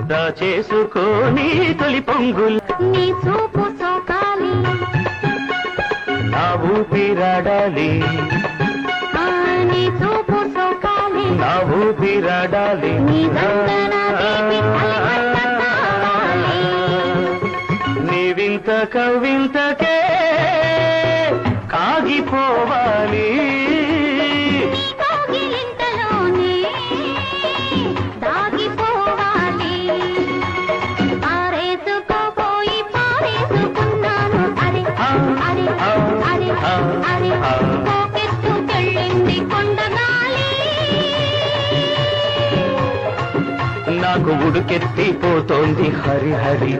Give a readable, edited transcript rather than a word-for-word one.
దాచేసుకోని తొలి పొంగులు నీ చూపు సోకాలి నా ఊపిరాడాలి నీ చూపు సోకాలి నా ఊపిరాడాలి నీ దండన తీపి నీ వింత కవింతకే కాగిపోవాలి కోగిలింతలోనే దాగిపోవాలి ఆరేసుకోపోయి పారేసుకున్నాను అరే అరే అరే అరే పోకెత్తుకెళ్ళింది కొండగాలి నాకు ఉడుకెత్తిపోతోంది హరి హరి